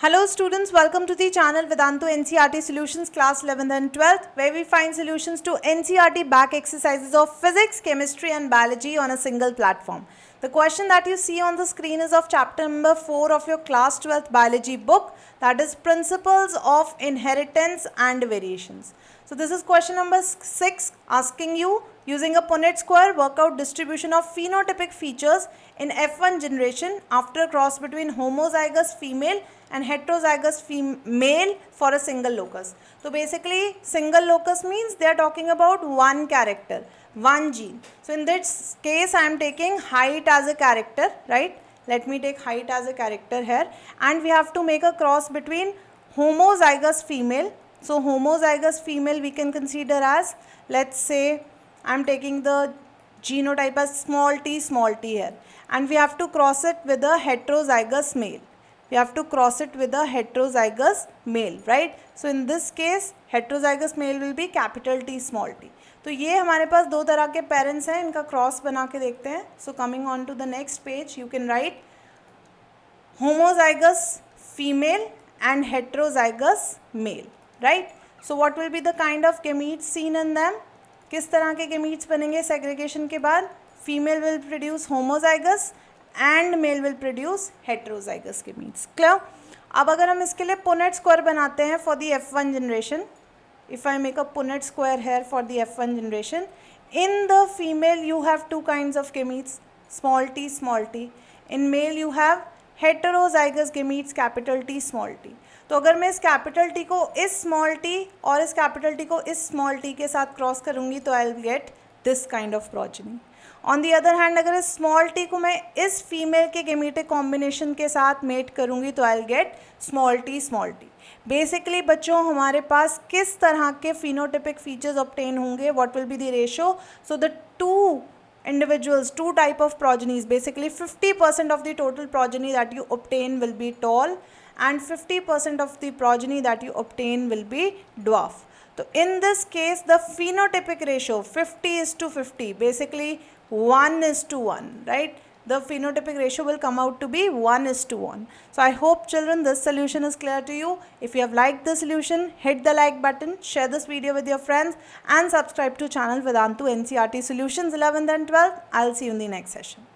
Hello students, welcome to the channel Vedantu NCERT Solutions class 11th and 12th, where we find solutions to NCERT back exercises of physics, chemistry and biology on a single platform. The question that you see on the screen is of chapter number 4 of your class 12th biology book, that is Principles of Inheritance and Variations. So this is question number 6, asking you, using a Punnett square, work out distribution of phenotypic features in F1 generation after a cross between homozygous female and heterozygous male for a single locus. So basically single locus means they are talking about one character, one gene. So in this case I am taking height as a character, right? Let me take height as a character here, and we have to make a cross between homozygous female. So homozygous female we can consider as, let's say I am taking the genotype as small t here, and we have to cross it with a heterozygous male. We have to cross it with a heterozygous male, right? So in this case heterozygous male will be capital T small t. तो ये हमारे पास दो तरह के parents हैं, इनका cross बना के देखते हैं. So coming on to the next page, you can write homozygous female and heterozygous male, right? So what will be the kind of gametes seen in them? किस तरह के gametes बनेंगे segregation के बाद? Female will produce homozygous and male will produce heterozygous gametes. Clear? अब अगर हम इसके लिए Punnett square बनाते हैं for the F1 generation, if I make a Punnett square here for the F1 generation, in the female you have two kinds of gametes, small t, small t. In male you have heterozygous gametes, capital T, small t. तो अगर मैं इस capital T को इस small T और इस capital T को इस स्मॉल टी के साथ क्रॉस करूँगी तो I will get this kind of progeny. On the other hand अगर इस स्मॉल टी को मैं इस फीमेल के गेमेटिक कॉम्बिनेशन के साथ मेट करूँगी तो I will get small T small T. Basically बच्चों हमारे पास किस तरह के फिनोटिपिक फीचर्स ऑब्टेन होंगे, what will be the ratio? So the two individuals, two type of progenies, basically 50% of the total progeny that you obtain will be tall and 50% of the progeny that you obtain will be dwarf. So in this case the phenotypic ratio 50:50, basically 1:1, right? The phenotypic ratio will come out to be 1:1. So I hope children this solution is clear to you. If you have liked the solution, hit the like button, share this video with your friends and subscribe to channel Vedantu NCERT Solutions 11th and 12th. I'll see you in the next session.